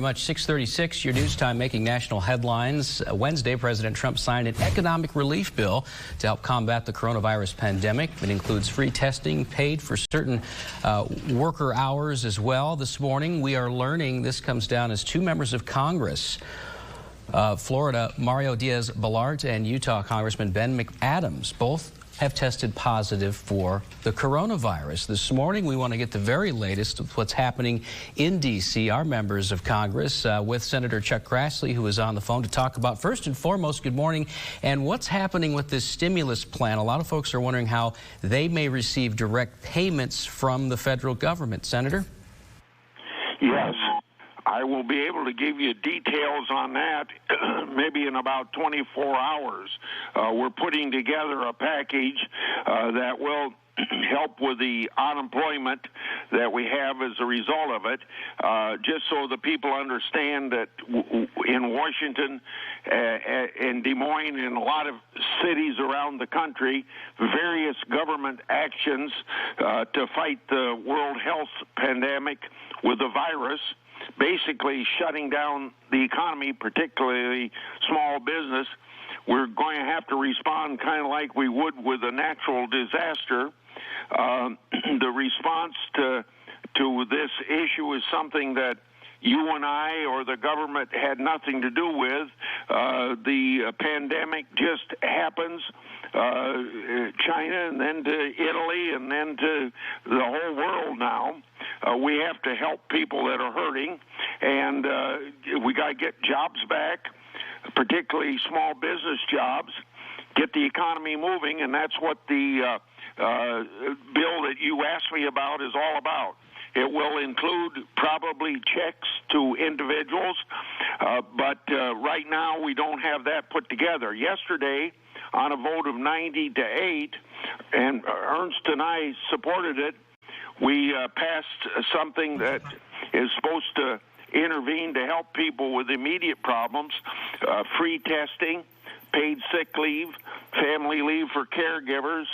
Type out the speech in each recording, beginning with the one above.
Much 6:36, your news time making national headlines. Wednesday, President Trump signed an economic relief bill to help combat the coronavirus pandemic. It includes free testing, paid for certain worker hours as well. This morning, we are learning this comes down as two members of Congress, Florida Mario Diaz-Balart and Utah Congressman Ben McAdams, both have tested positive for the coronavirus. This morning, we want to get the very latest of what's happening in D.C. Our members of Congress with Senator Chuck Grassley, who is on the phone to talk about, first and foremost, good morning, and what's happening with this stimulus plan. A lot of folks are wondering how they may receive direct payments from the federal government. Senator? Yes. I will be able to give you details on that maybe in about 24 hours. We're putting together a package that will help with the unemployment that we have as a result of it, just so the people understand that in Washington, in Des Moines, and a lot of cities around the country, various government actions to fight the world health pandemic with the virus, basically shutting down the economy, particularly small business. We're going to have to respond kind of like we would with a natural disaster. The response to this issue is something that you and I or the government had nothing to do with. The pandemic just happens. China and then to Italy and then to the whole world now. We have to help people that are hurting, and we got to get jobs back, particularly small business jobs, get the economy moving, and that's what the bill that you asked me about is all about. It will include probably checks to individuals, but right now we don't have that put together. Yesterday, on a vote of 90-8, and Ernst and I supported it, we passed something that is supposed to intervene to help people with immediate problems, free testing, paid sick leave, family leave for caregivers,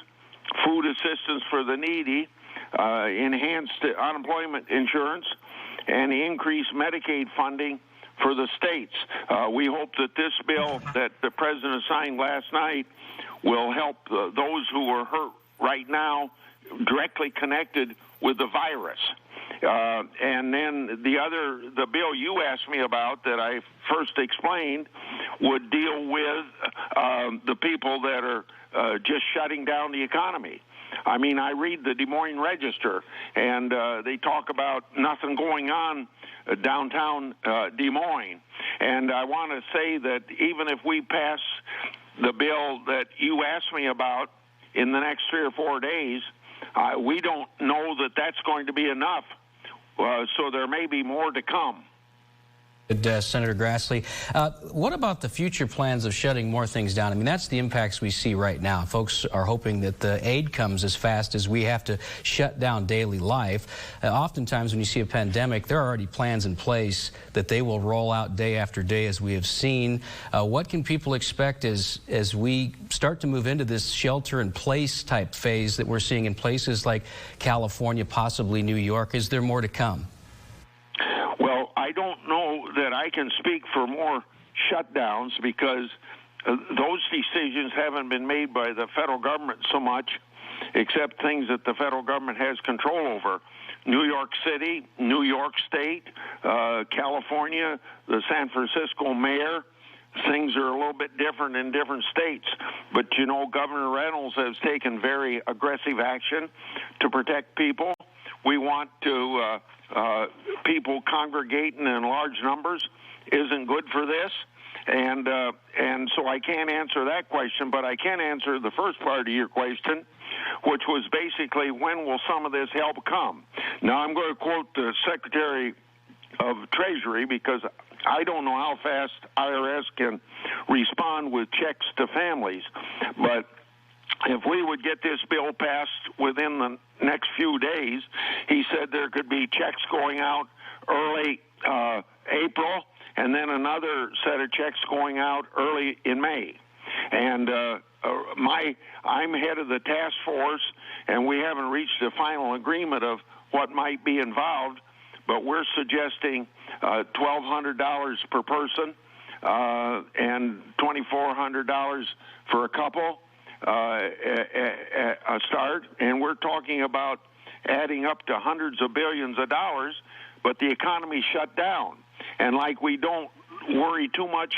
food assistance for the needy, enhanced unemployment insurance, and increased Medicaid funding for the states. We hope that this bill that the president signed last night will help those who are hurt right now, directly connected with the virus. And then the bill you asked me about that I first explained would deal with the people that are just shutting down the economy. I mean, I read the Des Moines Register, and they talk about nothing going on downtown Des Moines. And I want to say that even if we pass the bill that you asked me about in the next 3 or 4 days, we don't know that that's going to be enough. So there may be more to come. Senator Grassley, what about the future plans of shutting more things down? I mean, that's the impacts we see right now. Folks are hoping that the aid comes as fast as we have to shut down daily life. Oftentimes when you see a pandemic, there are already plans in place that they will roll out day after day, as we have seen. What can people expect as we start to move into this shelter-in-place type phase that we're seeing in places like California, possibly New York? Is there more to come? I don't know that I can speak for more shutdowns because those decisions haven't been made by the federal government so much, except things that the federal government has control over. New York City, New York State, California, the San Francisco mayor. Things are a little bit different in different states. But, you know, Governor Reynolds has taken very aggressive action to protect people. We want to people congregating in large numbers isn't good for this, and so I can't answer that question, but I can answer the first part of your question, which was basically when will some of this help come? Now I'm going to quote the Secretary of Treasury because I don't know how fast IRS can respond with checks to families, but if we would get this bill passed within the next few days, he said there could be checks going out early April, and then another set of checks going out early in May. And I'm head of the task force, and we haven't reached a final agreement of what might be involved. but we're suggesting $1,200 per person and $2,400 for a couple a start, and we're talking about adding up to hundreds of billions of dollars, but the economy shut down. And like we don't worry too much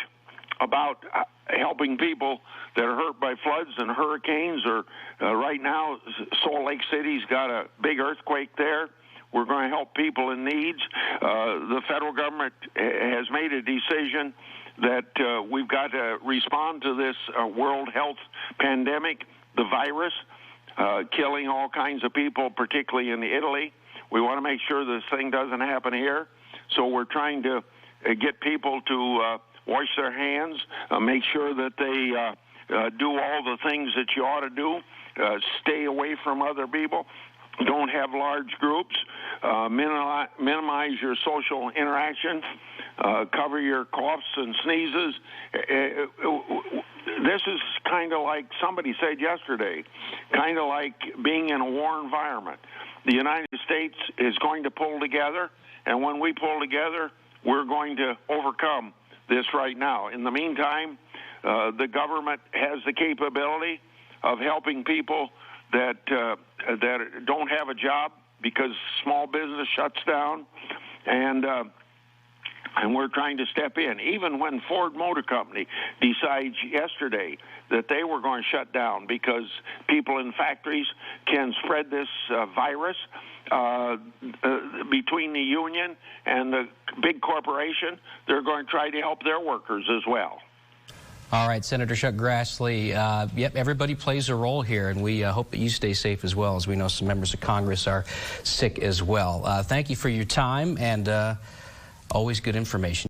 about helping people that are hurt by floods and hurricanes, or right now Salt Lake City's got a big earthquake there. We're going to help people in needs. The federal government has made a decision that we've got to respond to this world health pandemic, the virus, killing all kinds of people, particularly in Italy. We want to make sure this thing doesn't happen here. So we're trying to get people to wash their hands, make sure that they do all the things that you ought to do, stay away from other people, don't have large groups, minimize your social interaction, cover your coughs and sneezes. This is kind of like somebody said yesterday, kind of like being in a war environment. The United States is going to pull together, and when we pull together, we're going to overcome this right now. In the meantime, the government has the capability of helping people that don't have a job because small business shuts down, and we're trying to step in. Even when Ford Motor Company decides yesterday that they were going to shut down because people in factories can spread this virus between the union and the big corporation, they're going to try to help their workers as well. All right, Senator Chuck Grassley, yep, everybody plays a role here, and we hope that you stay safe as well, as we know some members of Congress are sick as well. Thank you for your time, and always good information.